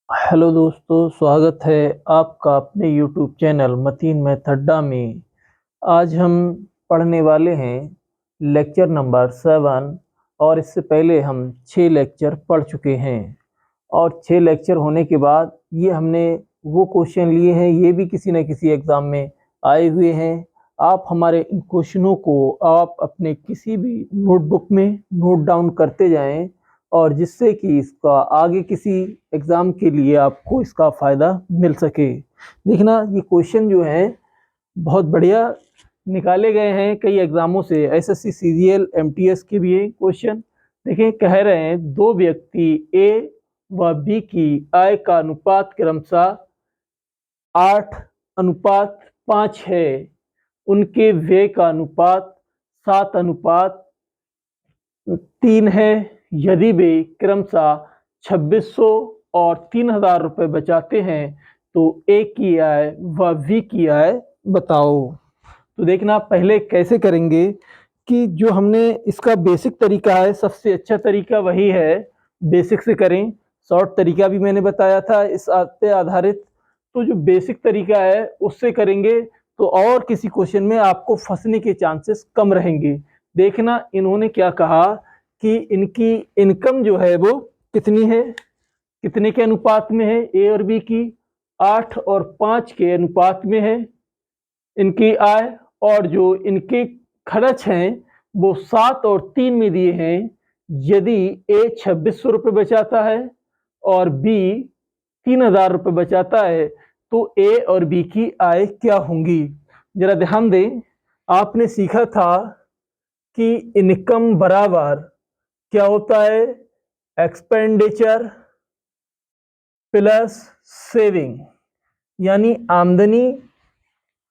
Hello दोस्तों, स्वागत है आपका अपने यूट्यूब चैनल मतीन मैथड्डा में। आज हम पढ़ने वाले हैं लेक्चर नंबर 7। और इससे पहले हम 6 लेक्चर पढ़ चुके हैं। और 6 लेक्चर होने के बाद ये हमने वो क्वेश्चन लिए हैं, ये भी किसी न किसी एग्ज़ाम में आए हुए हैं। आप हमारे इन क्वेश्चनों को आप अपने किसी भी नोटबुक में नोट डाउन करते जाएं, और जिससे कि इसका आगे किसी एग्ज़ाम के लिए आपको इसका फ़ायदा मिल सके। देखना, ये क्वेश्चन जो है बहुत बढ़िया निकाले गए हैं कई एग्ज़ामों से। एसएससी सीजीएल एमटीएस के भी ये क्वेश्चन देखें। कह रहे हैं दो व्यक्ति ए व बी की आय का अनुपात क्रमशः 8:5 है। उनके व्यय का अनुपात 7:3 है। यदि वे क्रमशः 2600 और 3000 रुपये बचाते हैं तो ए की आय व बी की आय बताओ। तो देखना, पहले कैसे करेंगे कि जो हमने इसका बेसिक तरीका है, सबसे अच्छा तरीका वही है, बेसिक से करें। शॉर्ट तरीका भी मैंने बताया था इस पे आधारित। तो जो बेसिक तरीका है उससे करेंगे तो और किसी क्वेश्चन में आपको फंसने के चांसेस कम रहेंगे। देखना, इन्होंने क्या कहा कि इनकी इनकम जो है वो कितनी है, कितने के अनुपात में है, ए और बी की 8 और 5 के अनुपात में है इनकी आय। और जो इनके खर्च हैं वो 7 और 3 में दिए हैं। यदि ए 2600 रुपये बचाता है और बी 3000 रुपये बचाता है तो ए और बी की आय क्या होंगी। जरा ध्यान दें, आपने सीखा था कि इनकम बराबर क्या होता है, एक्सपेंडिचर प्लस सेविंग। यानी आमदनी,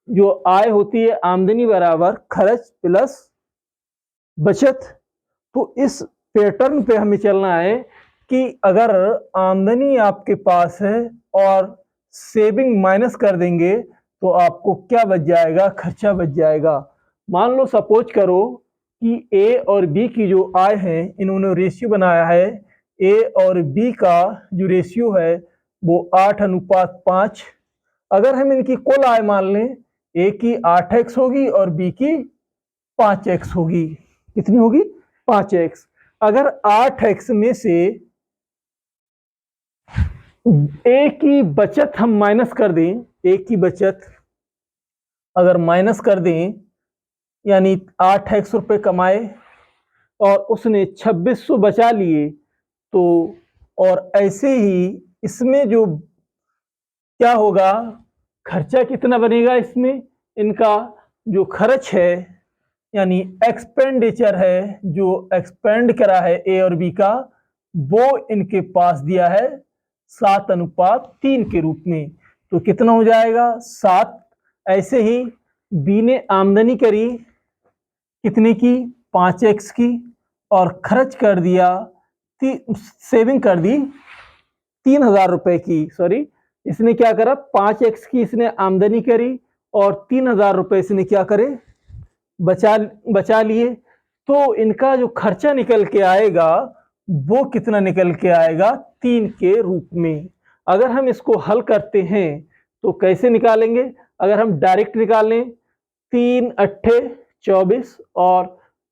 जो आय होती है, आमदनी बराबर खर्च प्लस बचत। तो इस पैटर्न पे हमें चलना है कि अगर आमदनी आपके पास है और सेविंग माइनस कर देंगे तो आपको क्या बच जाएगा, खर्चा बच जाएगा। मान लो, सपोज करो कि ए और बी की जो आय है, इन्होंने रेशियो बनाया है। ए और बी का जो रेशियो है वो 8:5। अगर हम इनकी कुल आय मान लें, ए की 8x होगी और बी की 5x होगी। कितनी होगी? 5x। अगर 8x में से ए की बचत हम माइनस कर दें, ए की बचत अगर माइनस कर दें, यानी 8x रुपये कमाए और उसने 2600 बचा लिए, तो और ऐसे ही इसमें जो क्या होगा, खर्चा कितना बनेगा, इसमें इनका जो खर्च है यानी एक्सपेंडिचर है, जो एक्सपेंड करा है ए और बी का, वो इनके पास दिया है 7:3 के रूप में। तो कितना हो जाएगा, 7। ऐसे ही बी ने आमदनी करी कितने की, 5x की, और खर्च कर दिया, सेविंग कर दी 3000 रुपए की। सॉरी, इसने क्या करा, 5x की इसने आमदनी करी और 3000 रुपए इसने क्या करे, बचा लिए। तो इनका जो खर्चा निकल के आएगा वो कितना निकल के आएगा, 3 के रूप में। अगर हम इसको हल करते हैं तो कैसे निकालेंगे, अगर हम डायरेक्ट निकालें, 3 अट्ठे 24 और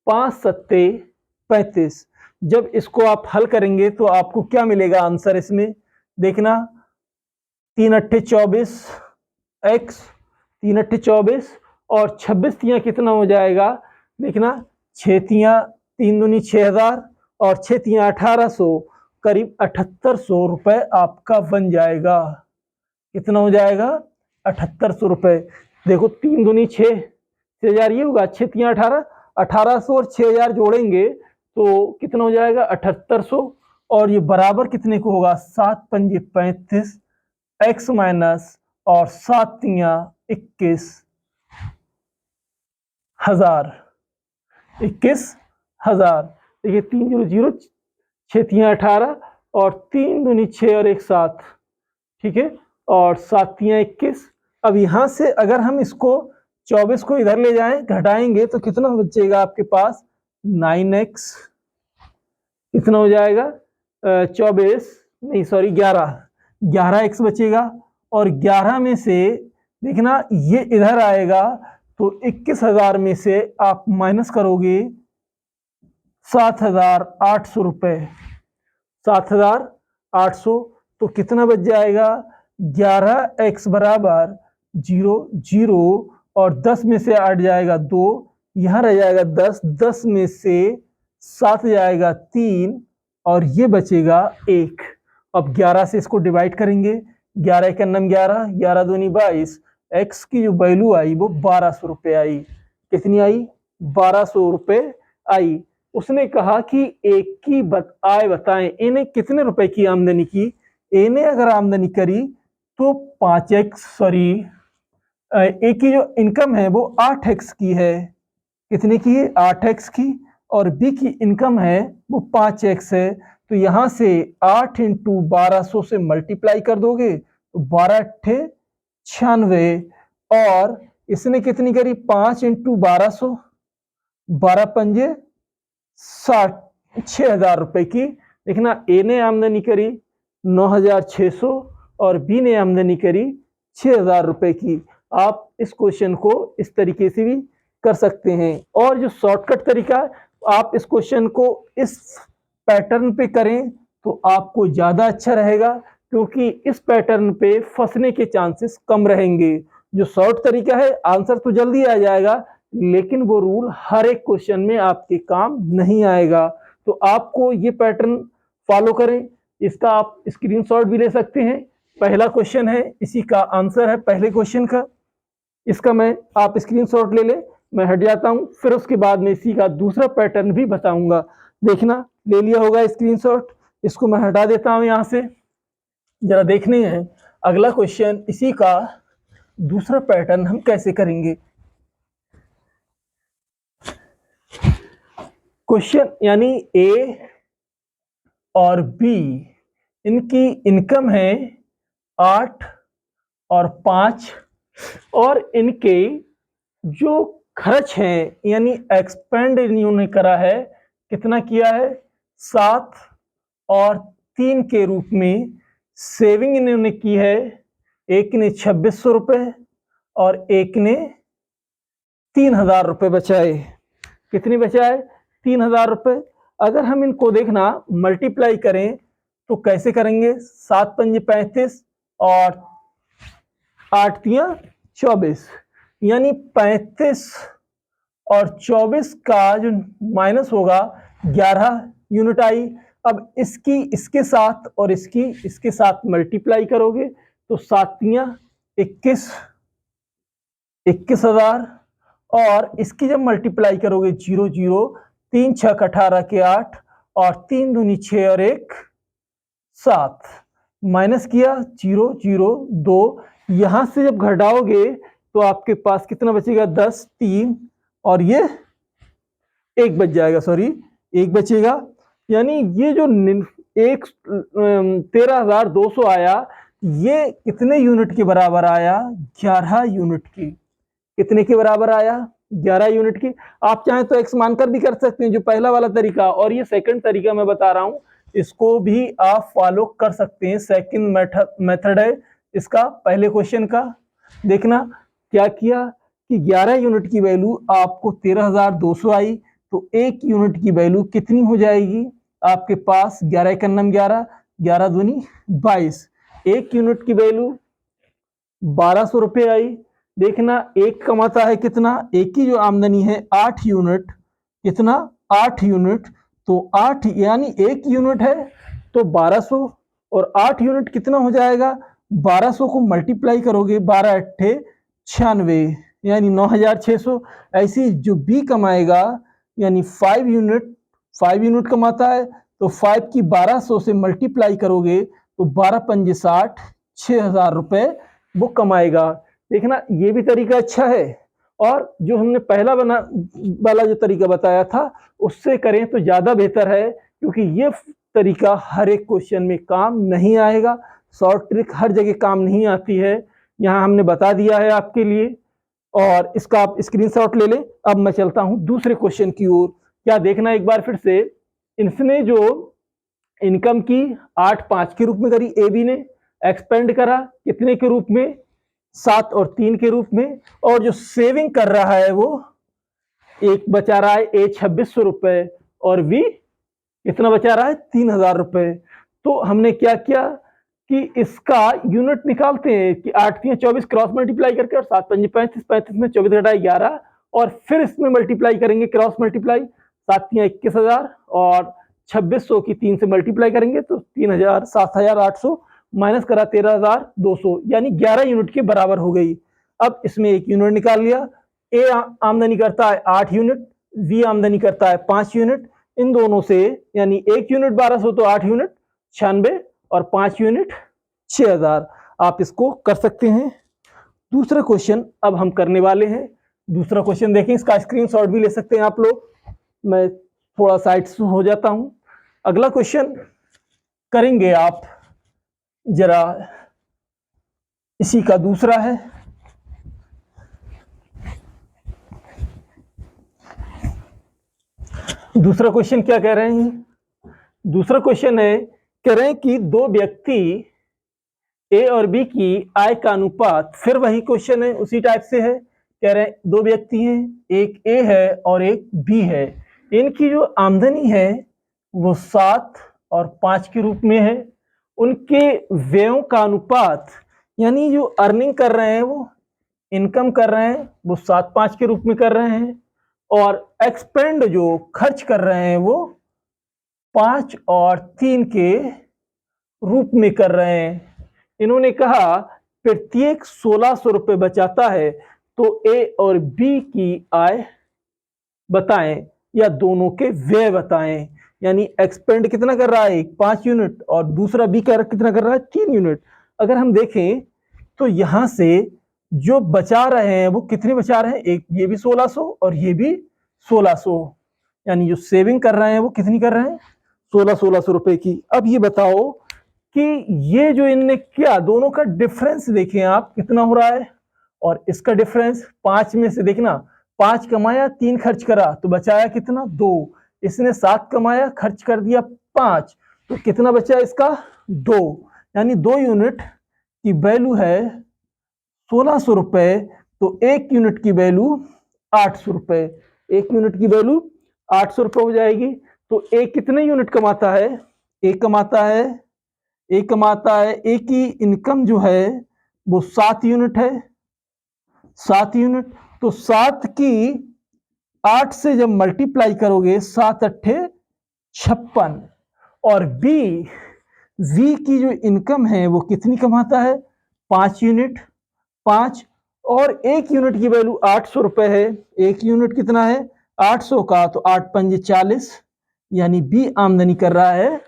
5 सत्ते 35। जब इसको आप हल करेंगे तो आपको क्या मिलेगा आंसर इसमें। देखना, 3 अट्ठे 24 x, 3 अट्ठे 24 और 26 तियाँ कितना हो जाएगा। देखना, 6 तियाँ 3 दूनी 6000 और 6 तियाँ 1800, करीब 7800 रुपये आपका बन जाएगा। कितना हो जाएगा, 7800 रुपये। देखो, 3 दूनी 6, 6000 ये होगा, 6 तियाँ 18, 1800 और 6000 जोड़ेंगे तो कितना हो जाएगा, 7800। और ये बराबर कितने को होगा, 7 पंजे 35 x माइनस और 7 तियाँ 21,000। 21,000। देखिए, 3 0 0, 6 तियाँ 18 और 3 दूनी 6 और 1 7, ठीक है, और 7 तियाँ 21। अब यहाँ से अगर हम इसको 24 को इधर ले जाएं, घटाएंगे तो कितना बचेगा आपके पास, 9x। कितना हो जाएगा, 24 नहीं, सॉरी 11, 11x बचेगा और 11 में से देखना ये इधर आएगा तो 21,000 में से आप माइनस करोगे 7,800 रुपये, 7,800, तो कितना बच जाएगा 11x बराबर 0 0 और 10 में से 8 जाएगा 2, यहाँ रह जाएगा 10, 10 में से 7 जाएगा 3 और ये बचेगा 1। अब 11 से इसको डिवाइड करेंगे, 11 का नम 11, 11 दूनी 22, x की जो वैल्यू आई वो 1200 रुपये आई। कितनी आई? 1200 रुपये आई। उसने कहा कि एक की आय बताएं, इन्हें कितने रुपए की आमदनी की। इन्हें अगर आमदनी करी तो 5x, सॉरी ए की जो इनकम है वो 8x की है। कितने की है? 8x की। और बी की इनकम है वो 5x है। तो यहां से 8 इंटू 1200 से मल्टीप्लाई कर दोगे तो 12 अट्ठे 96, और इसने कितनी करी? 5 इंटू 1200, 12 पंजे 60, 6,000 रुपए की। देखना ए ने आमदनी करी 9,600 और बी ने आमदनी करी 6,000 रुपए की। आप इस क्वेश्चन को इस तरीके से भी कर सकते हैं। और जो शॉर्टकट तरीका है, आप इस क्वेश्चन को इस पैटर्न पे करें तो आपको ज्यादा अच्छा रहेगा, क्योंकि इस पैटर्न पे फंसने के चांसेस कम रहेंगे। जो शॉर्ट तरीका है, आंसर तो जल्दी आ जाएगा, लेकिन वो रूल हर एक क्वेश्चन में आपके काम नहीं आएगा। तो आपको ये पैटर्न फॉलो करें। इसका आप स्क्रीनशॉट भी ले सकते हैं। पहला क्वेश्चन है, इसी का आंसर है पहले क्वेश्चन का। इसका आप स्क्रीनशॉट ले लें, मैं हट जाता हूं, फिर उसके बाद में इसी का दूसरा पैटर्न भी बताऊंगा। देखना ले लिया होगा स्क्रीनशॉट, इसको मैं हटा देता हूं यहां से। जरा देखने हैं अगला क्वेश्चन, इसी का दूसरा पैटर्न हम कैसे करेंगे। क्वेश्चन यानी ए और बी, इनकी इनकम है 8 और 5, और इनके जो खर्च हैं यानी एक्सपेंड इन्होंने करा है, कितना किया है? 7 और 3 के रूप में सेविंग इन्होंने की है। एक ने 2600 रुपये और एक ने 3,000 रुपये बचाए। कितने बचाए? 3,000 रुपये। अगर हम इनको देखना मल्टीप्लाई करें तो कैसे करेंगे? 7 पंजे 35 और 8 तियां 24, यानी 35 और 24 का जो माइनस होगा 11 यूनिट आई। अब इसकी इसके साथ और इसकी इसके साथ मल्टीप्लाई करोगे तो 7 तियां 21, 21,000, और इसकी जब मल्टीप्लाई करोगे 0 0, 3 6 18 के 8 और 3 दूनी 6 और 1 7, माइनस किया 0 0 2, यहां से जब घटाओगे तो आपके पास कितना बचेगा? 10 3 और ये 1 बच जाएगा, सॉरी 1 बचेगा। यानी ये जो 13,200 आया, ये कितने यूनिट के बराबर आया? 11 यूनिट की। कितने के बराबर आया? 11 यूनिट की। आप चाहें तो एक्स मानकर भी कर सकते हैं, जो पहला वाला तरीका, और ये सेकंड तरीका मैं बता रहा हूं, इसको भी आप फॉलो कर सकते हैं। सेकंड मेथड है इसका, पहले क्वेश्चन का। देखना क्या किया कि 11 यूनिट की वैल्यू आपको 13,200 आई, तो 1 यूनिट की वैल्यू कितनी हो जाएगी आपके पास? 11 का नम 11, 11 दूनी 22, 1 यूनिट की वैल्यू 1200 रुपये आई। देखना एक कमाता है कितना? एक की जो आमदनी है 8 यूनिट। कितना? 8 यूनिट। तो 8 यानी 1 यूनिट है तो 1200, और 8 यूनिट कितना हो जाएगा? 1200 को मल्टीप्लाई करोगे 12 अट्ठे 96, यानी 9,600। ऐसी जो बी कमाएगा यानी 5 यूनिट, 5 यूनिट कमाता है तो 5 की 1200 से मल्टीप्लाई करोगे तो 12 पंजे 60, 6,000 रुपये वो कमाएगा। देखना ये भी तरीका अच्छा है, और जो हमने पहला वाला जो तरीका बताया था उससे करें तो ज्यादा बेहतर है, क्योंकि ये तरीका हर एक क्वेश्चन में काम नहीं आएगा। शॉर्ट ट्रिक हर जगह काम नहीं आती है, यहाँ हमने बता दिया है आपके लिए, और इसका आप स्क्रीनशॉट ले लें। अब मैं चलता हूं दूसरे क्वेश्चन की ओर। क्या देखना एक बार फिर से, इसने जो इनकम की 8 5 के रूप में करी ए बी ने, एक्सपेंड करा कितने के रूप में, 7 और 3 के रूप में, और जो सेविंग कर रहा है वो एक बचा रहा है ए 2600 रुपए और बी कितना बचा रहा है 3000 रुपए। तो हमने क्या किया कि इसका यूनिट निकालते हैं कि 8 3 24 क्रॉस मल्टीप्लाई करके और 7 5 35 35 में 24 घटाए 11 और फिर इसमें मल्टीप्लाई करेंगे क्रॉस मल्टीप्लाई 7 3 21,000 और 2600 की 3 से मल्टीप्लाई करेंगे तो 3000 7800 माइनस करा 13,200 यानी 11 यूनिट के बराबर हो गई। अब इसमें एक यूनिट निकाल लिया। ए आमदनी करता है 8 यूनिट, बी आमदनी करता है 5 यूनिट। इन दोनों से यानी 1 यूनिट 1200 तो 8 यूनिट 96 और 5 यूनिट 6000। आप इसको कर सकते हैं। दूसरा क्वेश्चन अब हम करने वाले हैं। दूसरा क्वेश्चन देखें, इसका स्क्रीनशॉट भी ले सकते हैं आप लोग। मैं थोड़ा साइड से हो जाता हूं। अगला क्वेश्चन करेंगे आप जरा, इसी का दूसरा है। दूसरा क्वेश्चन क्या कह रहे हैं? दूसरा क्वेश्चन है, कह रहे हैं कि दो व्यक्ति ए और बी की आय का अनुपात, फिर वही क्वेश्चन है उसी टाइप से है। कह रहे हैं दो व्यक्ति हैं, एक ए है और एक बी है। इनकी जो आमदनी है वो 7 और 5 के रूप में है। उनके व्ययों का अनुपात यानी जो अर्निंग कर रहे हैं वो इनकम कर रहे हैं वो 7 5 के रूप में कर रहे हैं और एक्सपेंड जो खर्च कर रहे हैं वो 5 और 3 के रूप में कर रहे हैं। इन्होंने कहा प्रत्येक 1600 रुपए बचाता है तो ए और बी की आय बताएं या दोनों के व्यय बताएं। यानी एक्सपेंड कितना कर रहा है, 5 यूनिट और दूसरा बी कितना कर रहा है, 3 यूनिट। अगर हम देखें तो यहां से जो बचा रहे हैं वो कितने बचा रहे हैं, एक ये भी 1600 और ये भी 1600, यानी जो सेविंग कर रहे हैं वो कितनी कर रहे हैं, 1600 रुपए की। अब ये बताओ कि ये जो इनने किया दोनों का डिफरेंस देखें आप कितना हो रहा है, और इसका डिफरेंस 5 में से देखना, 5 कमाया 3 खर्च करा तो बचाया कितना 2, इसने 7 कमाया खर्च कर दिया 5 तो कितना बचा इसका 2, यानी 2 यूनिट की वैल्यू है 1600 रुपए तो 1 यूनिट की वैल्यू 800 रुपए। 1 यूनिट की वैल्यू 800 रुपए हो जाएगी। तो एक कितने यूनिट कमाता है, एक कमाता है एक की इनकम जो है वो 7 यूनिट है, 7 यूनिट। तो 7 की 8 से जब मल्टीप्लाई करोगे 7 अट्ठे 56 और वी की जो इनकम है वो कितनी कमाता है 5 यूनिट, 5 और 1 यूनिट की वैल्यू 800 रुपए है। 1 यूनिट कितना है 800 का तो 8 पंजे 40, यानी बी आमदनी कर रहा है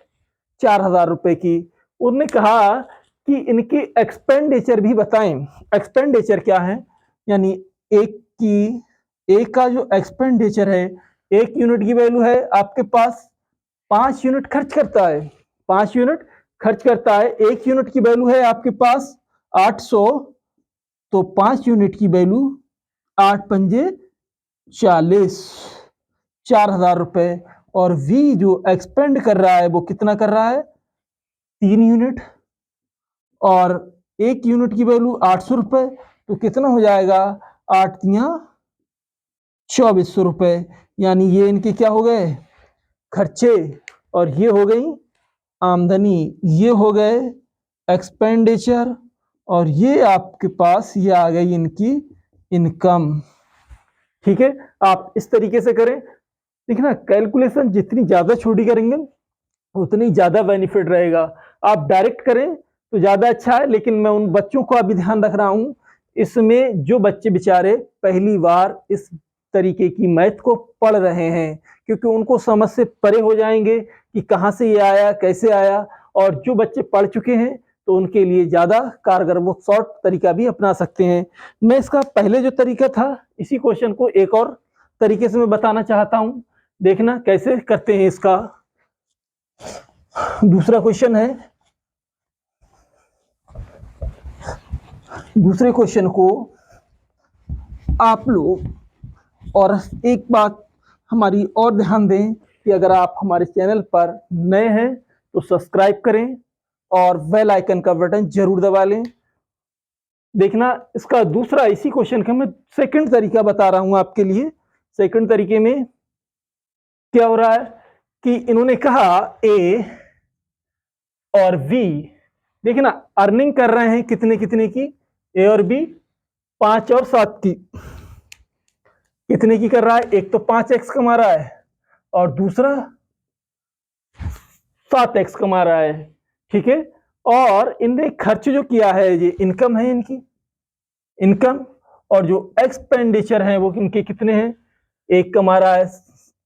4000 रुपए की। उन्होंने कहा कि इनकी एक्सपेंडिचर भी बताएं। एक्सपेंडिचर क्या है, यानी एक का जो एक्सपेंडिचर है 1 यूनिट की वैल्यू है आपके पास 5 यूनिट खर्च करता है, 5 यूनिट खर्च करता है। 1 यूनिट की वैल्यू है आपके पास 800 तो 5 यूनिट की वैल्यू 8 पंजे 40, 4000 रुपए। और वी जो एक्सपेंड कर रहा है वो कितना कर रहा है 3 यूनिट और 1 यूनिट की वैल्यू 800 रुपए तो कितना हो जाएगा 8 तिया 2400 रुपए। यानी ये इनके क्या हो गए खर्चे और ये हो गई आमदनी, ये हो गए एक्सपेंडिचर और ये आपके पास ये आ गई इनकी इनकम। ठीक है, आप इस तरीके से करें। देखना कैलकुलेशन जितनी ज्यादा छोटी करेंगे उतनी ज्यादा बेनिफिट रहेगा। आप डायरेक्ट करें तो ज्यादा अच्छा है, लेकिन मैं उन बच्चों को अभी ध्यान रख रहा हूं इसमें जो बच्चे बेचारे पहली बार इस तरीके की मैथ को पढ़ रहे हैं, क्योंकि उनको समझ से परे हो जाएंगे कि कहाँ से ये आया कैसे आया। और जो बच्चे पढ़ चुके हैं तो उनके लिए ज्यादा कारगर वो शॉर्ट तरीका भी अपना सकते हैं। मैं इसका पहले जो तरीका था इसी क्वेश्चन को एक और तरीके से मैं बताना चाहता हूं, देखना कैसे करते हैं इसका। दूसरा क्वेश्चन है, दूसरे क्वेश्चन को आप लोग और एक बात हमारी और ध्यान दें कि अगर आप हमारे चैनल पर नए हैं तो सब्सक्राइब करें और बेल आइकन का बटन जरूर दबा लें। देखना इसका दूसरा, इसी क्वेश्चन का मैं सेकंड तरीका बता रहा हूं आपके लिए। सेकंड तरीके में क्या हो रहा है कि इन्होंने कहा ए और बी, देखिए ना अर्निंग कर रहे हैं कितने कितने की, ए और बी 5 और 7 की। कितने की कर रहा है, एक तो 5x कमा रहा है और दूसरा 7x कमा रहा है, ठीक है। और इनने खर्च जो किया है, ये इनकम है इनकी, इनकम, और जो एक्सपेंडिचर है वो इनके कितने हैं, एक कमा रहा है,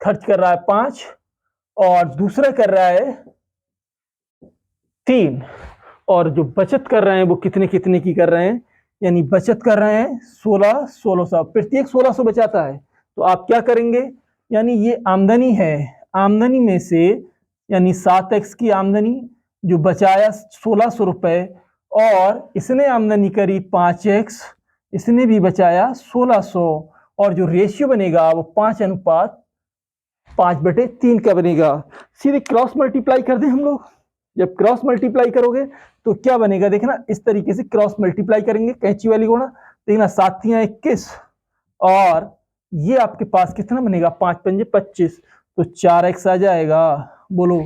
खर्च कर रहा है 5 और दूसरा कर रहा है 3, और जो बचत कर रहे हैं वो कितने कितने की कर रहे हैं, यानी बचत कर रहे हैं 1600। प्रत्येक 1600 बचाता है। तो आप क्या करेंगे, यानी ये आमदनी है, आमदनी में से यानी 7x की आमदनी जो बचाया 1600 रुपए, और इसने आमदनी करी 5x, इसने भी बचाया 1600, और जो रेशियो बनेगा वो 5:5/3 का बनेगा। सीधे क्रॉस मल्टीप्लाई कर दें हम लोग। जब क्रॉस मल्टीप्लाई करोगे तो क्या बनेगा, देखना इस तरीके से क्रॉस मल्टीप्लाई करेंगे, कैंची वाली गुणा। देखना 7 × 21, और ये आपके पास कितना बनेगा, 5 × 5 = 25, तो 4x आ जाएगा। बोलो,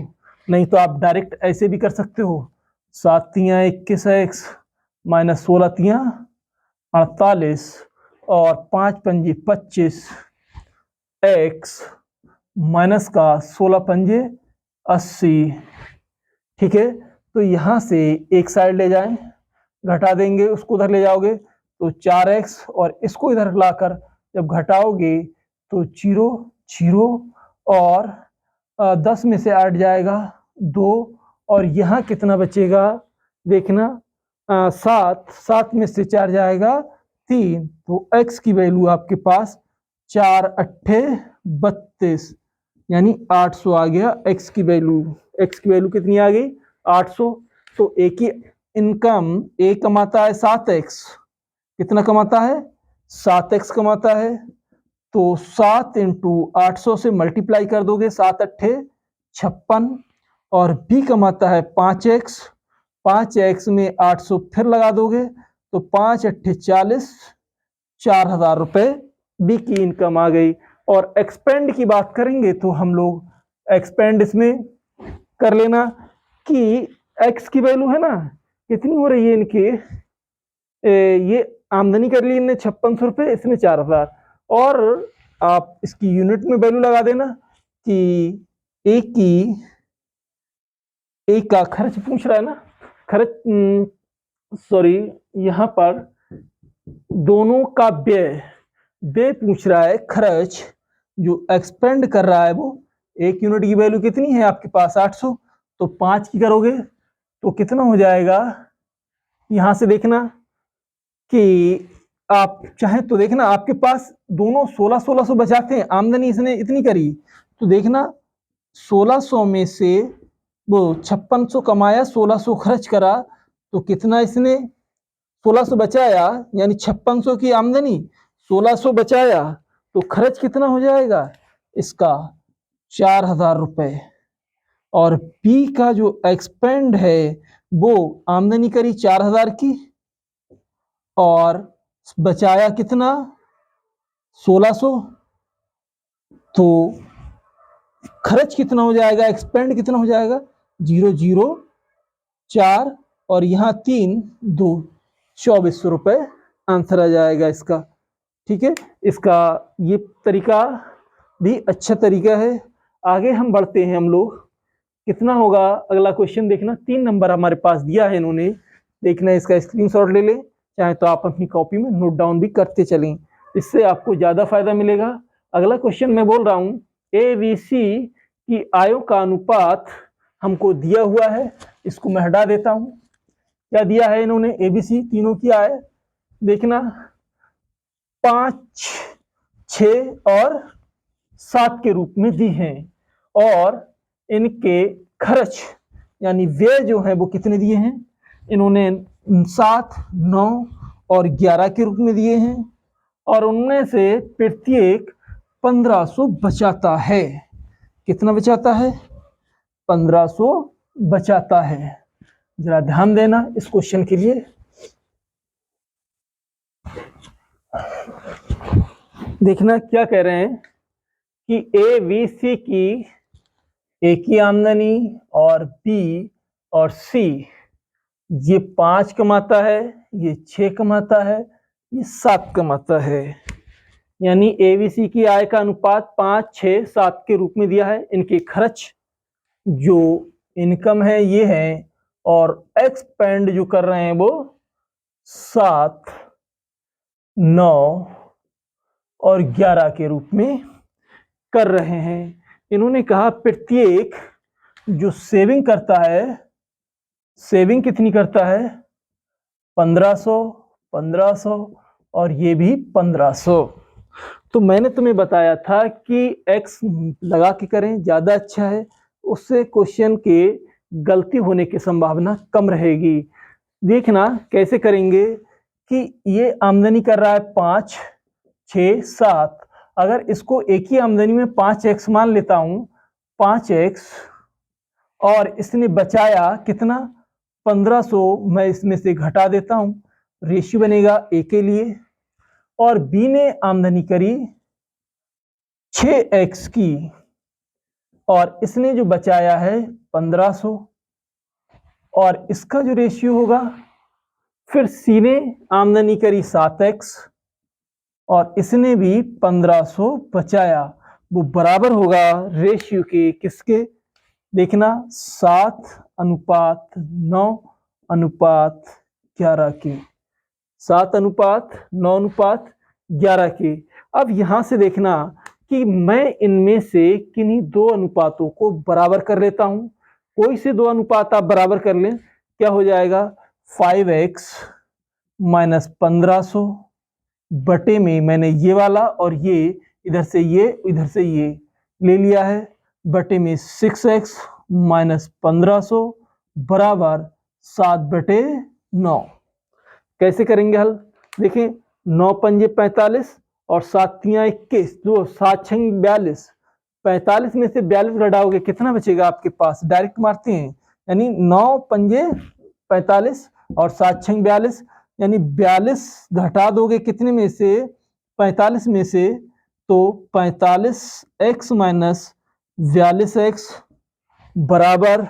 नहीं तो आप डायरेक्ट ऐसे भी कर सकते हो, 7 × 21x माइनस 16 × 48 और 5 × 25 x माइनस का 16 × 80, ठीक है। तो यहां से एक साइड ले जाएं, घटा देंगे, उसको उधर ले जाओगे तो 4x, और इसको इधर लाकर जब घटाओगे तो 0 0, और 10 में से 8 जाएगा 2, और यहाँ कितना बचेगा, देखना 7 में से 4 जाएगा 3, तो x की वैल्यू आपके पास 4 × 8 = 32, यानी 800 आ गया x की वैल्यू। x की वैल्यू कितनी आ गई, 800। तो ए की इनकम, ए कमाता है 7x, कितना कमाता है, 7x कमाता है, तो 7 × 800 से मल्टीप्लाई कर दोगे, 7 × 8 = 56, और बी कमाता है 5x, 5x में 800 फिर लगा दोगे तो 5 × 8 = 40, 4000 रुपए बी की इनकम आ गई। और एक्सपेंड की बात करेंगे तो हम लोग एक्सपेंड इसमें कर लेना कि x की वैल्यू है ना, कितनी हो रही है इनके, ये आमदनी कर ली इनने 5600 रुपए, इसने 4000, और आप इसकी यूनिट में वैल्यू लगा देना कि एक का खर्च पूछ रहा है ना, खर्च, सॉरी, यहाँ पर दोनों का व्यय पूछ रहा है, खर्च जो एक्सपेंड कर रहा है वो, एक यूनिट की वैल्यू कितनी है आपके पास 800, तो 5 की करोगे तो कितना हो जाएगा, यहां से देखना कि आप चाहें तो देखना आपके पास दोनों 1600 बचाते हैं, आमदनी इसने इतनी करी, तो देखना 1600 में से वो 5600 कमाया, 1600 खर्च करा, तो कितना इसने 1600 बचाया, यानी 5600 की आमदनी 1600 बचाया, तो खर्च कितना हो जाएगा इसका 4000 रुपए। और बी का जो एक्सपेंड है वो आमदनी करी 4000 की और बचाया कितना 1600, तो खर्च कितना हो जाएगा, एक्सपेंड कितना हो जाएगा 0 0 4, और यहाँ 3 2 2400 रुपए आंसर आ जाएगा इसका, ठीक है। इसका ये तरीका भी अच्छा तरीका है। आगे हम बढ़ते हैं, हम लोग कितना होगा अगला क्वेश्चन देखना, 3 नंबर हमारे पास दिया है इन्होंने, देखना इसका स्क्रीनशॉट ले लें, चाहे तो आप अपनी कॉपी में नोट डाउन भी करते चलें, इससे आपको ज्यादा फायदा मिलेगा। अगला क्वेश्चन मैं बोल रहा हूँ, ABC की आयों का अनुपात हमको दिया हुआ है, इसको मैं हटा देता हूँ। क्या दिया है इन्होंने, ABC तीनों की आय, देखना 5 6 और 7 के रूप में दी हैं, और इनके खर्च यानी व्यय जो है वो कितने दिए हैं, इन्होंने 7 9 और 11 के रूप में दिए हैं, और उनमें से प्रत्येक 1500 बचाता है। कितना बचाता है, 1500 बचाता है। जरा ध्यान देना इस क्वेश्चन के लिए। देखना क्या कह रहे हैं कि ए बी सी की एक ही आमदनी और बी और सी ये 5 कमाता है, ये 6 कमाता है, ये 7 कमाता है। यानी ए बी सी की आय का अनुपात 5, 6, 7 के रूप में दिया है। इनके खर्च जो इनकम है ये है, और एक्सपेंड जो कर रहे हैं वो 7, 9 और 11 के रूप में कर रहे हैं। इन्होंने कहा प्रत्येक जो सेविंग करता है, सेविंग कितनी करता है? 1500, 1500 और ये भी 1500। तो मैंने तुम्हें बताया था कि x लगा के करें ज़्यादा अच्छा है, उससे क्वेश्चन के गलती होने की संभावना कम रहेगी। देखना कैसे करेंगे कि ये आमदनी कर रहा है 5, 6, 7। अगर इसको एक ही आमदनी में 5x मान लेता हूं, 5x, और इसने बचाया कितना? 1500, मैं इसमें से घटा देता हूं, रेशियो बनेगा ए के लिए। और बी ने आमदनी करी 6x की और इसने जो बचाया है 1500, और इसका जो रेशियो होगा, फिर सी ने आमदनी करी 7x और इसने भी 1500 बचाया। वो बराबर होगा रेशियो के किसके? देखना 7:9:11 के, 7:9:11 के। अब यहां से देखना कि मैं इनमें से किन्हीं दो अनुपातों को बराबर कर लेता हूं। कोई से दो अनुपात आप बराबर कर लें, क्या हो जाएगा? 5x माइनस 1500 बटे में मैंने ये वाला और ये इधर से ये इधर से ये ले लिया है, बटे में 6x माइनस 1500 बराबर 7/9। कैसे करेंगे हल? देखें, 9 पंजे 45 और 7 तियां 21, जो 7 छंग 42, 45 में से 42 घटाओगे कितना बचेगा आपके पास? डायरेक्ट मारते हैं, यानी 9 पंजे 45 और 7 छंग 42, यानी 42 घटा दोगे कितने में से? 45 में से, तो 45x माइनस 42x बराबर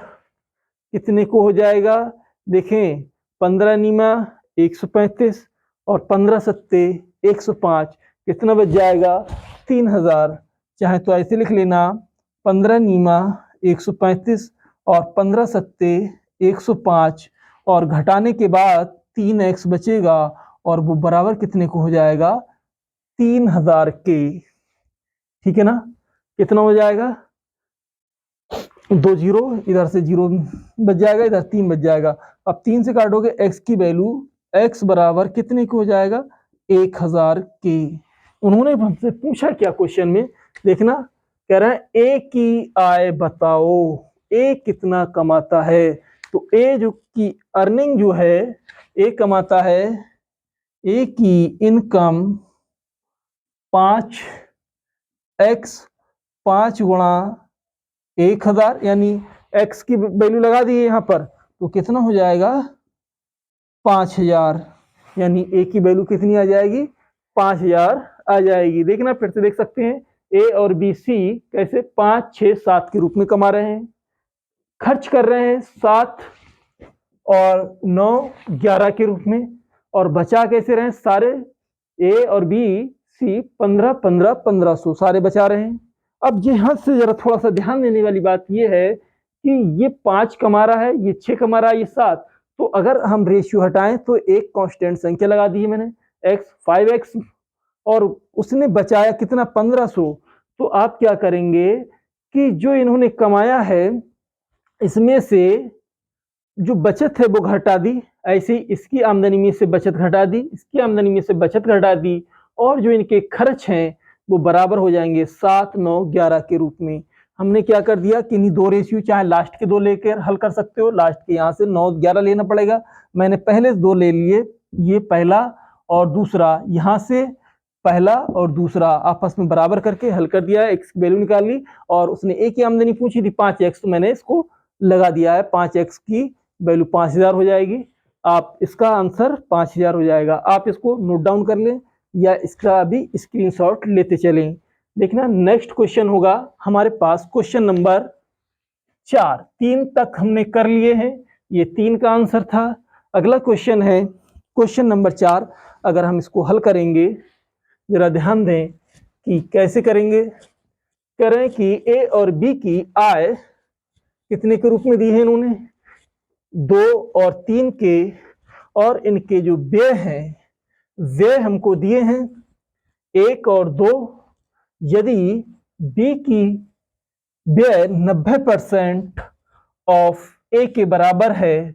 कितने को हो जाएगा? देखें, 15 नीमा 135 और 15 सत्ते 105, कितना बच जाएगा? 3000। चाहे तो ऐसे लिख लेना, 15 नीमा 135 और 15 सत्ते 105, और घटाने के बाद 3x बचेगा, और वो बराबर कितने को हो जाएगा? 3000 के। ठीक है ना? कितना हो जाएगा? 2 जीरो, इधर से 0 बच जाएगा, इधर 3 बच जाएगा। अब 3 से काटोगे x की वैल्यू, x बराबर कितने को हो जाएगा? 1000 के। उन्होंने हमसे पूछा क्या क्वेश्चन में? देखना, कह रहा है ए की आय बताओ, ए कितना कमाता है। तो ए जो की अर्निंग जो है, ए कमाता है, ए की इनकम 5x 5 गुणा 1000, यानी x की वैल्यू लगा दी है यहाँ पर, तो कितना हो जाएगा? 5000। यानी ए की वैल्यू कितनी आ जाएगी? 5000 आ जाएगी। देखना, फिर से देख सकते हैं, ए और बी सी कैसे 5, 6, 7 के रूप में कमा रहे हैं, खर्च कर रहे हैं 7 और 9, 11 के रूप में, और बचा कैसे रहे? सारे ए और बी सी 15, 15, 1500 सारे बचा रहे हैं। अब यहां से जरा थोड़ा सा ध्यान देने वाली बात यह है कि ये 5 कमा रहा है, ये 6 कमा रहा है, ये 7। तो अगर हम रेशियो हटाएं तो एक कांस्टेंट संख्या लगा दी है मैंने, x 5x, और उसने बचाया कितना? 1500। तो आप क्या करेंगे कि जो इन्होंने कमाया है इसमें से जो बचत है वो घटा दी, ऐसे ही इसकी आमदनी में से बचत घटा दी, इसकी आमदनी में से बचत घटा दी, और जो इनके खर्च हैं वो बराबर हो जाएंगे 7, 9, 11 के रूप में। हमने क्या कर दिया कि इन्हीं दो रेशियो, चाहे लास्ट के दो लेकर हल कर सकते हो, लास्ट के यहाँ से 9, 11 लेना पड़ेगा। मैंने पहले दो ले लिए, ये पहला और दूसरा, यहाँ से पहला और दूसरा आपस में बराबर करके हल कर दिया है, एक्स की वैल्यू निकाल ली, और उसने एक ही आमदनी पूछी थी 5x, तो मैंने इसको लगा दिया है 5x की वैल्यू 5000 हो जाएगी। आप इसका आंसर 5000 हो जाएगा। आप इसको नोट डाउन कर लें या इसका भी स्क्रीनशॉट लेते चलें। देखना नेक्स्ट क्वेश्चन होगा हमारे पास क्वेश्चन नंबर 4। 3 तक हमने कर लिए हैं, ये 3 का आंसर था। अगला क्वेश्चन है क्वेश्चन नंबर 4। अगर हम इसको हल करेंगे, जरा ध्यान दें कि कैसे करेंगे। कह रहे हैं कि ए और बी की आय कितने के रूप में दी है इन्होंने, 2 और 3 के, और इनके जो व्यय हैं व्यय हमको दिए हैं 1 और 2। यदि बी की व्यय 90% ऑफ ए के बराबर है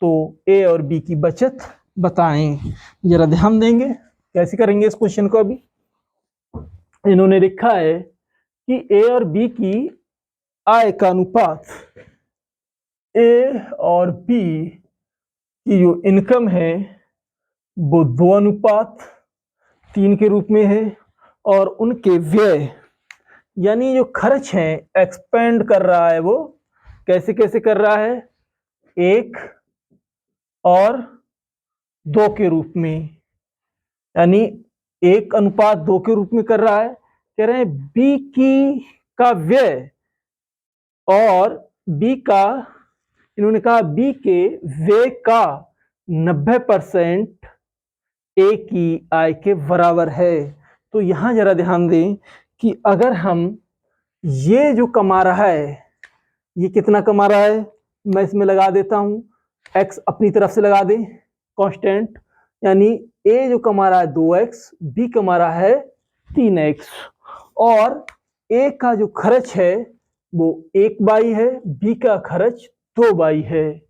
तो ए और बी की बचत बताएं। जरा ध्यान देंगे कैसे करेंगे इस क्वेश्चन को। अभी इन्होंने लिखा है कि ए और बी की आय का अनुपात, ए और बी की जो इनकम है वो 2:3 के रूप में है, और उनके व्यय यानी जो खर्च है एक्सपेंड कर रहा है वो कैसे कैसे कर रहा है, 1 और 2 के रूप में, यानी 1:2 के रूप में कर रहा है। कह रहे हैं बी की का व्यय और बी का, इन्होंने कहा बी के व्यय का 90% ए की आय के बराबर है। तो यहां जरा ध्यान दें कि अगर हम ये जो कमा रहा है, ये कितना कमा रहा है, मैं इसमें लगा देता हूं x, अपनी तरफ से लगा दें कांस्टेंट, यानी a जो कमा रहा है 2x, b कमा रहा है 3x, और a का जो खर्च है वो 1/2 है, b का खर्च 2/2 है।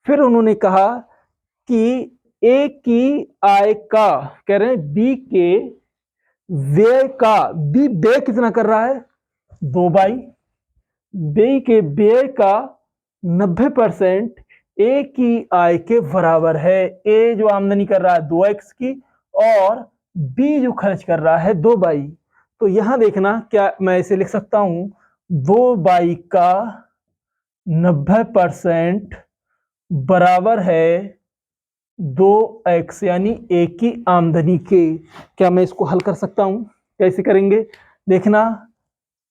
फिर उन्होंने कहा कि a की आय का, कह रहे हैं b के व्यय का, b व्यय कितना कर रहा है 2/2, बी के व्यय का 90% ए की आय के बराबर है। ए जो आमदनी कर रहा है 2x की, और बी जो खर्च कर रहा है 2/2। तो यहां देखना क्या मैं इसे लिख सकता हूं, 2/2 का 90% बराबर है 2x, यानी ए की आमदनी के। क्या मैं इसको हल कर सकता हूं? कैसे करेंगे देखना,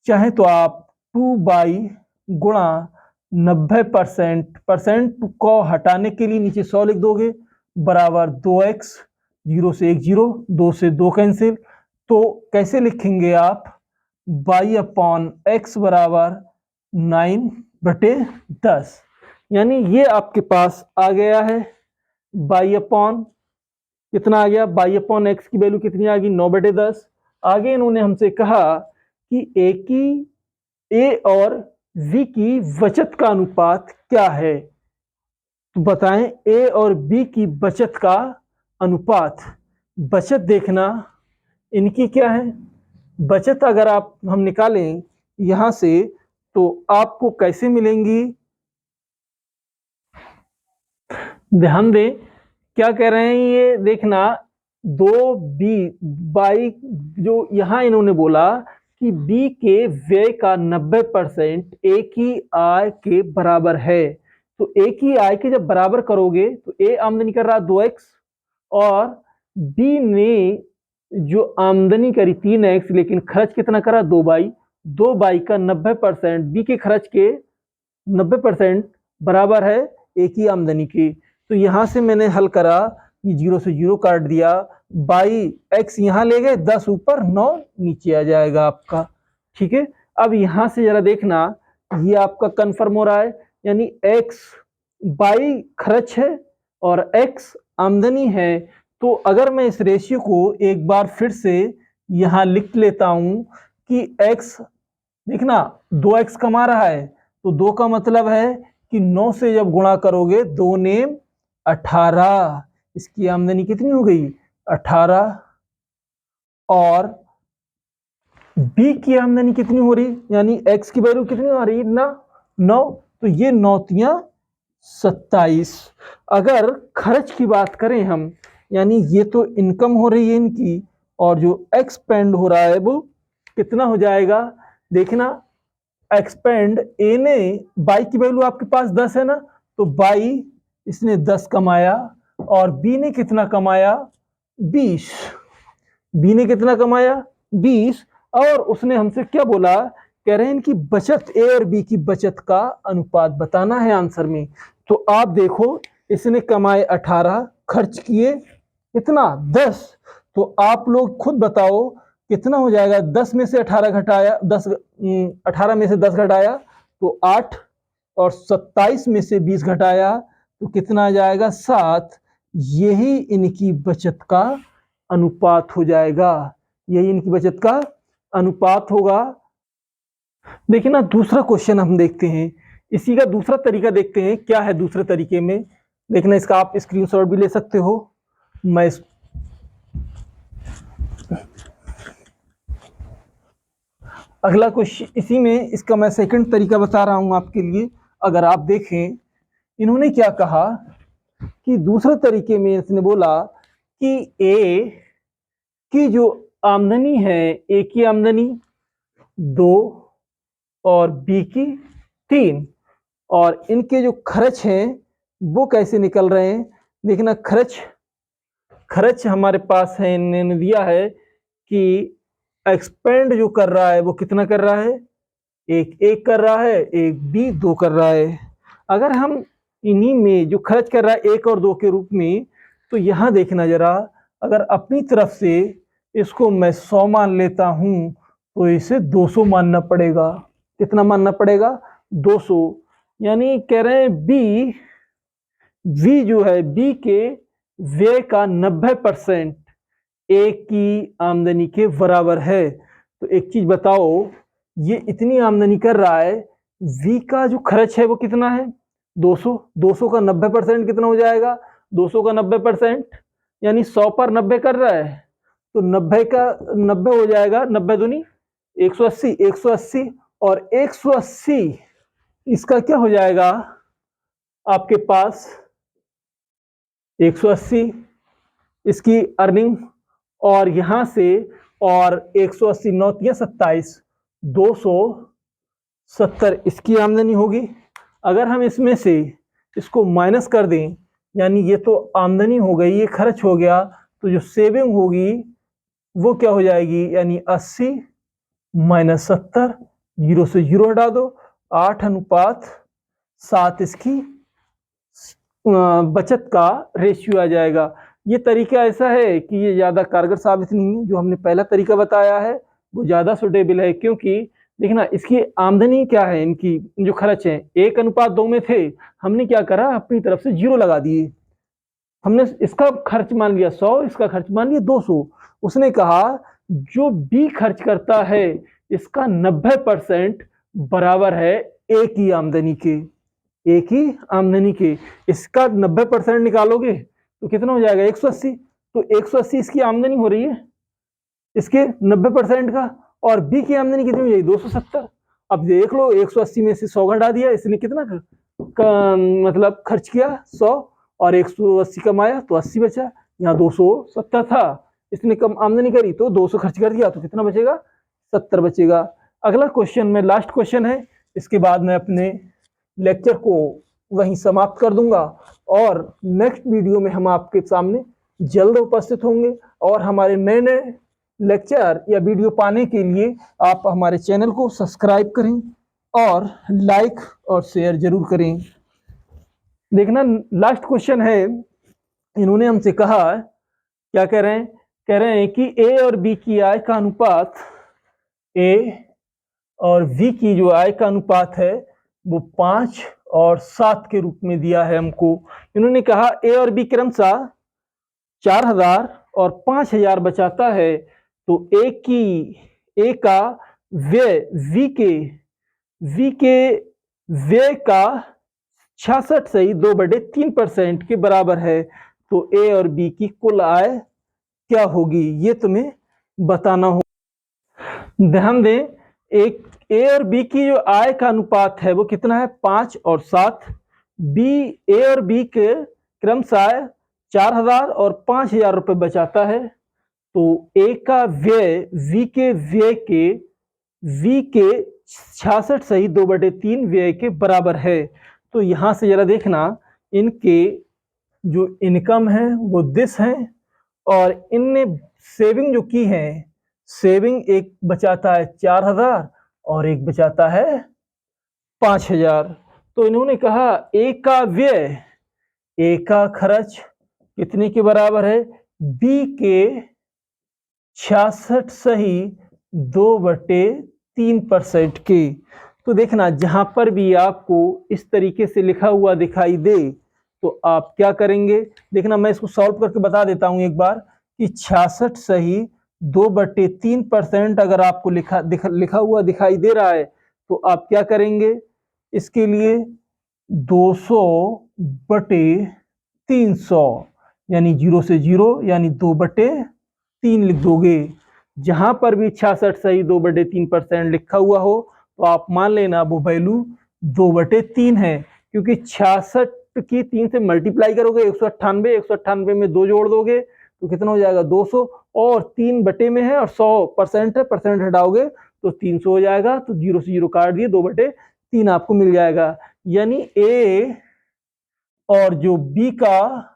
चाहे तो आप 2/2 गुणा 90% को हटाने के लिए नीचे 100 लिख दोगे, बराबर 2x, 0 से 1 0, 2 से 2 कैंसिल। तो कैसे लिखेंगे आप, y/x बराबर 9/10, यानी ये आपके पास आ गया है y/, कितना आ गया, y/x की वैल्यू कितनी आ गई 9/10। आगे इन्होंने हमसे कहा कि ए और बी की बचत का अनुपात क्या है। तो बताएं ए और बी की बचत का अनुपात। बचत देखना इनकी क्या है, बचत अगर आप हम निकालें यहां से तो आपको कैसे मिलेंगी, ध्यान दें क्या कह रहे हैं ये देखना, 2b/, जो यहां इन्होंने बोला कि बी के व्यय का 90% ए की आय के बराबर है। तो ए की आय के जब बराबर करोगे तो ए आमदनी कर रहा 2x, और बी ने जो आमदनी करी 3x, लेकिन खर्च कितना करा 2/2। 2/2 का 90% बी के खर्च के 90% बराबर है ए की आमदनी के। तो यहां से मैंने हल करा, ये 0 से 0 काट दिया, x यहां ले गए, 10 ऊपर 9 नीचे आ जाएगा आपका। ठीक है, अब यहां से जरा देखना, ये आपका कंफर्म हो रहा है, यानी x खर्च है और x आमदनी है। तो अगर मैं इस रेशियो को एक बार फिर से यहां लिख लेता हूं कि x देखना 2x कमा रहा है, तो 2 का मतलब है कि 9 से जब गुणा करोगे 2 नेम 18, इसकी आमदनी कितनी हो गई 18, और बी की आमदनी कितनी हो रही, यानी x की वैल्यू कितनी आ रही ना 9, तो ये 9 तियां 27। अगर खर्च की बात करें हम, यानी ये तो इनकम हो रही है इनकी, और जो एक्सपेंड हो रहा है वो कितना हो जाएगा देखना, एक्सपेंड ए ने बाई की वैल्यू आपके पास 10 है ना, तो बाई इसने 10 कमाया और बी ने कितना कमाया 20। बी ने कितना कमाया 20 और उसने हमसे क्या बोला, कह रहे हैं इनकी बचत ए और बी की बचत का अनुपात बताना है आंसर में। तो आप देखो इसने कमाए 18, खर्च किए कितना 10। तो आप लोग खुद बताओ कितना हो जाएगा। 10 में से 18 घटाया 10 18 में से 10 घटाया तो 8 और 27 में से 20 घटाया तो कितना आ जाएगा 7। यही इनकी बचत का अनुपात हो जाएगा। यही इनकी बचत का अनुपात होगा। देखिए ना दूसरा क्वेश्चन हम देखते हैं, इसी का दूसरा तरीका देखते हैं क्या है दूसरे तरीके में। देखना इसका आप स्क्रीनशॉट भी ले सकते हो। मैं अगला क्वेश्चन इसी में इसका मैं सेकंड तरीका बता रहा हूं आपके लिए। अगर आप देखें इन्होंने क्या कहा कि दूसरे तरीके में इसने बोला कि ए की जो आमदनी है, ए की आमदनी 2 और बी की 3 और इनके जो खर्च हैं वो कैसे निकल रहे हैं। देखना खर्च हमारे पास है, इन्होंने दिया है कि एक्सपेंड जो कर रहा है वो कितना कर रहा है, एक कर रहा है, एक बी 2 कर रहा है। अगर हम इन्हीं में जो खर्च कर रहा है 1 और 2 के रूप में, तो यहां देखना जरा, अगर अपनी तरफ से इसको मैं 100 मान लेता हूं तो इसे 200 मानना पड़ेगा। कितना मानना पड़ेगा 200। यानी कह रहे हैं बी जो है बी के व्यय का 90% ए की आमदनी के बराबर है। तो एक चीज बताओ, ये इतनी आमदनी कर रहा है, वी का जो खर्च है वो कितना है 200। 200 का 90% कितना हो जाएगा, 200 का 90% यानी 100 पर 90 कर रहा है तो 90 का 90 हो जाएगा, 90 दूनी 180, 180 और 180 इसका क्या हो जाएगा आपके पास 180 इसकी अर्निंग और यहां से और 180 9 27 270 इसकी आमदनी होगी। अगर हम इसमें से इसको माइनस कर दें, यानी ये तो आमदनी हो गई, ये खर्च हो गया, तो जो सेविंग होगी वो क्या हो जाएगी, यानी 80 माइनस 70, 0 से 0 हटा दो, 8:7 इसकी बचत का रेशियो आ जाएगा। ये तरीका ऐसा है कि ये ज़्यादा कारगर साबित नहीं है। जो हमने पहला तरीका बताया है वो ज़्यादा सुटेबल है, क्योंकि देखना इसकी आमदनी क्या है, इनकी जो खर्च है 1:2 में थे, हमने क्या करा अपनी तरफ से 0 लगा दिए। हमने इसका खर्च मान लिया 100, इसका खर्च मान लिया 200। उसने कहा जो बी खर्च करता है इसका 90% बराबर है ए की आमदनी के। एक ही आमदनी के इसका 90% निकालोगे तो कितना हो जाएगा 180। तो 180 इसकी आमदनी हो रही है इसके 90% का, और बी की आमदनी कितनी हो जाएगी 270। अब देख लो 180 में से 100 घटा दिया, इसने कितना मतलब खर्च किया 100 और 180 कमाया तो 80 बचा। यहाँ 270 था, इसने कम आमदनी करी तो 200 खर्च कर दिया तो कितना बचेगा 70 बचेगा। अगला क्वेश्चन में लास्ट क्वेश्चन है, इसके बाद मैं अपने लेक्चर को वहीं समाप्त कर दूंगा और नेक्स्ट वीडियो में हम आपके सामने जल्द उपस्थित होंगे। और हमारे नए नए लेक्चर या वीडियो पाने के लिए आप हमारे चैनल को सब्सक्राइब करें और लाइक और शेयर जरूर करें। देखना लास्ट क्वेश्चन है, इन्होंने हमसे कहा क्या कह रहे हैं कि ए और बी की आय का अनुपात, ए और बी की जो आय का अनुपात है वो 5 और 7 के रूप में दिया है हमको। इन्होंने कहा ए और बी क्रमशः 4000 और 5000 बचाता है, तो ए का व्यय वी के व्यय का 66.2/3% के बराबर है। तो ए और बी की कुल आय क्या होगी ये तुम्हें बताना हो। ध्यान दें, एक ए और बी की जो आय का अनुपात है वो कितना है 5 और 7। ए और बी के क्रमशः 4000 और 5000 रुपए बचाता है, तो ए का व्यय वी के 66.2/3 व्यय के बराबर है। तो यहां से जरा देखना इनके जो इनकम है वो दिस है, और इनने सेविंग जो की है, सेविंग एक बचाता है 4000 और एक बचाता है 5000। तो इन्होंने कहा ए का व्यय, ए का खर्च कितने के बराबर है, बी के 66 सही 2/3% के। तो देखना जहां पर भी आपको इस तरीके से लिखा हुआ दिखाई दे तो आप क्या करेंगे, देखना मैं इसको सॉल्व करके बता देता हूं एक बार कि 66 सही 2/3% अगर आपको लिखा हुआ दिखाई दे रहा है तो आप क्या करेंगे, इसके लिए 200/300 यानी 0 से 0 यानी 2/3 लिख दोगे। जहां पर भी 66 सही 2/3% लिखा हुआ हो तो आप मान लेना वो वैल्यू 2/3 है, क्योंकि 66 की 3 से मल्टीप्लाई करोगे 198, 198 में 2 जोड़ दोगे तो कितना हो जाएगा 200, और 3 बटे में है और 100% है, परसेंट हटाओगे तो 300 हो जाएगा। तो 0 से 0 काट दिए, 2/3 आपको मिल जाएगा। यानी ए और जो बी का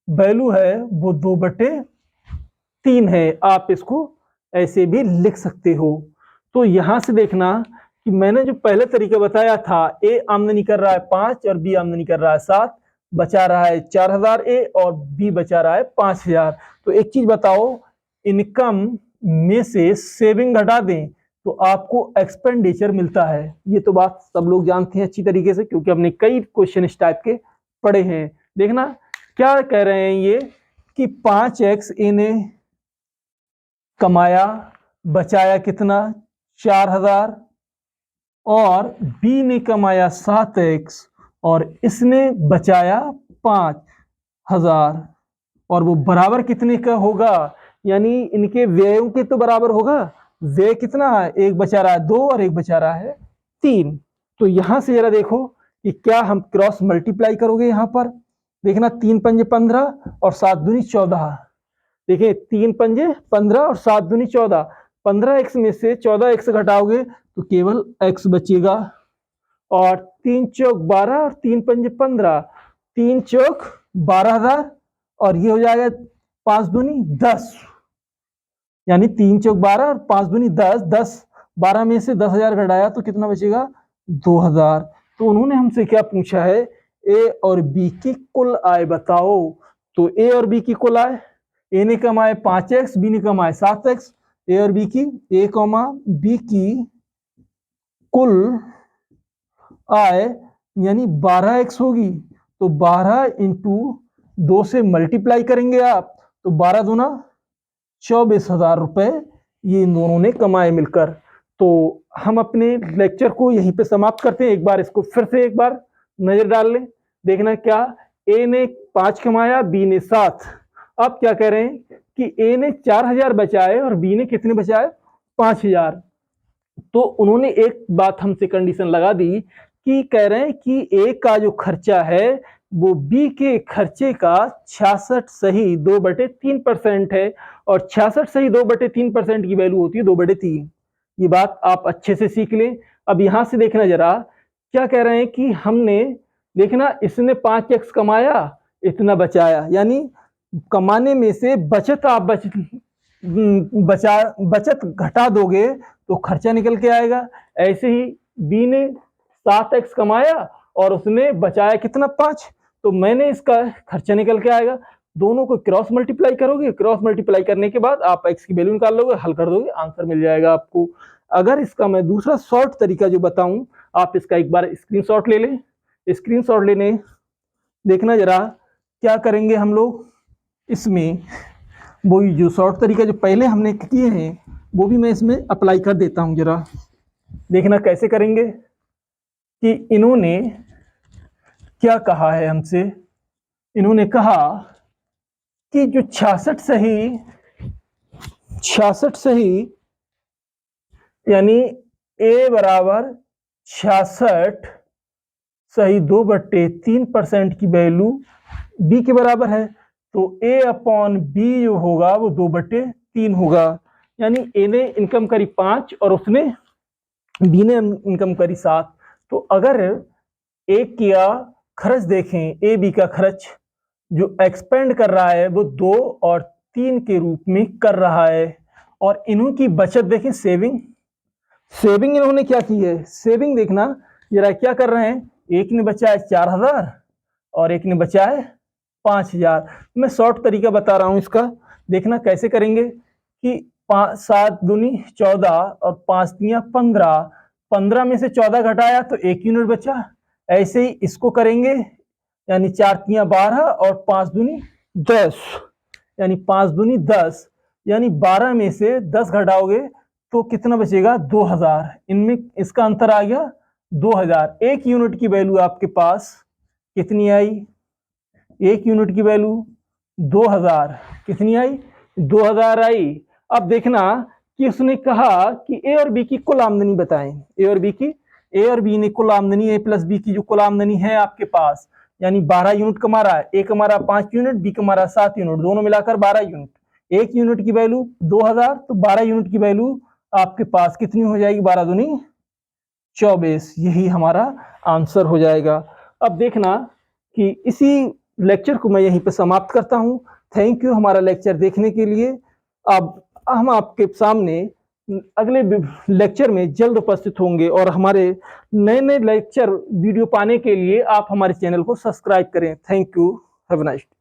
वैल्यू है वो 2/3 है। आप इसको ऐसे भी लिख सकते हो। तो यहां से देखना कि मैंने जो पहले तरीका बताया था, ए आमदनी कर रहा है 5 और बी आमदनी कर रहा है 7, बचा रहा है 4000 ए और बी बचा रहा है 5000। तो एक चीज बताओ, इनकम में से सेविंग घटा दें तो आपको एक्सपेंडिचर मिलता है। ये तो बात सब लोग जानते हैं अच्छी तरीके से, क्योंकि हमने कई क्वेश्चन इस टाइप के पढ़े हैं। देखना क्या कह रहे हैं ये कि 5x इन्हें कमाया, बचाया कितना 4000, और बी ने कमाया 7x और इसने बचाया 5000, और वो बराबर कितने का होगा, यानी इनके व्ययों के तो बराबर होगा। व्यय कितना है, एक बचा रहा है 2 और एक बचा रहा है 3। तो यहां से जरा देखो कि क्या हम क्रॉस मल्टीप्लाई करोगे, यहां पर देखना 3 पंजे 15 और 7 दूनी 14। देखिए 3 पंजे 15 और 7 दूनी 14, 15x में से 14x घटाओगे तो केवल x बचेगा, और 3 चौक 12 और 3 पंजे 15, 3 चौक 12000 और ये हो जाएगा 5 दूनी 10, यानी 3 चौक 12 और 5 दूनी 10, 10 12 में से 10,000 घटाया तो कितना बचेगा 2000। तो उन्होंने हमसे क्या पूछा है, ए और बी की कुल आय बताओ। तो ए और बी की कुल आय, ए ने कमाए 5x, बी ने कमाए 7x। ए और बी की, ए कॉमा बी की कुल आय यानी 12x होगी। तो 12 इंटू 2 से मल्टीप्लाई करेंगे आप तो 12 दूना 24,000 रुपए ये इन दोनों ने कमाए मिलकर। तो हम अपने लेक्चर को यहीं पे समाप्त करते हैं। एक बार इसको फिर से एक बार नजर डाल लें। देखना क्या, ए ने 5 कमाया, बी ने 7। अब क्या कह रहे हैं कि ए ने 4000 बचाए और बी ने कितने बचाए 5000। तो उन्होंने एक बात हमसे कंडीशन लगा दी कि कह रहे हैं कि ए का जो खर्चा है वो बी के खर्चे का 66 सही 2/3% है, और 66 सही 2/3% की वैल्यू होती है 2/3। ये बात आप अच्छे से सीख लें। अब यहां से देखना जरा क्या कह रहे हैं कि हमने देखना इसने 5x कमाया, इतना बचाया, यानी कमाने में से बचत आप बचत घटा दोगे तो खर्चा निकल के आएगा। ऐसे ही बी ने 7x कमाया और उसने बचाया कितना 5, तो मैंने इसका खर्चा निकल के आएगा। दोनों को क्रॉस मल्टीप्लाई करोगे, क्रॉस मल्टीप्लाई करने के बाद आप x की वैल्यू निकाल लोगे, हल कर दोगे, आंसर मिल जाएगा आपको। अगर इसका मैं दूसरा शॉर्ट तरीका जो बताऊं, आप इसका एक बार स्क्रीनशॉट ले लें। स्क्रीनशॉट लेने देखना जरा क्या करेंगे हम लोग, इसमें वो जो शॉर्ट तरीका जो पहले हमने किए हैं वो भी मैं इसमें अप्लाई कर देता हूं। जरा देखना कैसे करेंगे कि इन्होंने क्या कहा है हमसे। इन्होंने कहा कि जो 66 सही यानी ए बराबर 66 सही 2/3% की वैल्यू बी के बराबर है, तो ए अपॉन बी जो होगा वो 2/3 होगा। यानी ए ने इनकम करी 5 और उसने बी ने इनकम करी 7। तो अगर ए किया खर्च देखें, ए बी का खर्च जो एक्सपेंड कर रहा है वो 2 और 3 के रूप में कर रहा है। और इन्हों की बचत देखें, सेविंग इन्होंने क्या की है, सेविंग देखना जरा क्या कर रहे हैं, एक ने बचा है 4000 और एक ने बचा है 5000। मैं शॉर्ट तरीका बता रहा हूं इसका, देखना कैसे करेंगे कि 7 दूनी 14 और 5 तियां 15, 15 में से 14 घटाया तो 1 यूनिट बचा। ऐसे ही इसको करेंगे, यानी 4 तियां 12 और 5 दूनी 10, यानी 5 दूनी 10, यानी 12 में से 10 घटाओगे तो कितना बचेगा, 2000। इनमें इसका अंतर आ गया 2000। 1 यूनिट की वैल्यू आपके पास कितनी आई, 1 यूनिट की वैल्यू 2000, कितनी आई, 2000 आई। अब देखना कि उसने कहा कि ए और बी की कुल आमदनी बताएं, ए और बी ने कुल आमदनी, ए प्लस बी की जो कुल आमदनी है आपके पास, यानी 12 यूनिट कमा रहा है, ए कमा रहा 5 यूनिट, बी कमा रहा 7 यूनिट, दोनों मिलाकर 12 यूनिट। 1 यूनिट की वैल्यू 2000, तो 12 यूनिट की वैल्यू आपके पास कितनी हो जाएगी, 12 दूनी 24। यही हमारा आंसर हो जाएगा। अब देखना कि इसी लेक्चर को मैं यहीं पे समाप्त करता हूं। थैंक यू हमारा लेक्चर देखने के लिए। अब हम आपके सामने अगले लेक्चर में जल्द उपस्थित होंगे, और हमारे नए नए लेक्चर वीडियो पाने के लिए आप हमारे चैनल को सब्सक्राइब करें। Thank you, have a nice day.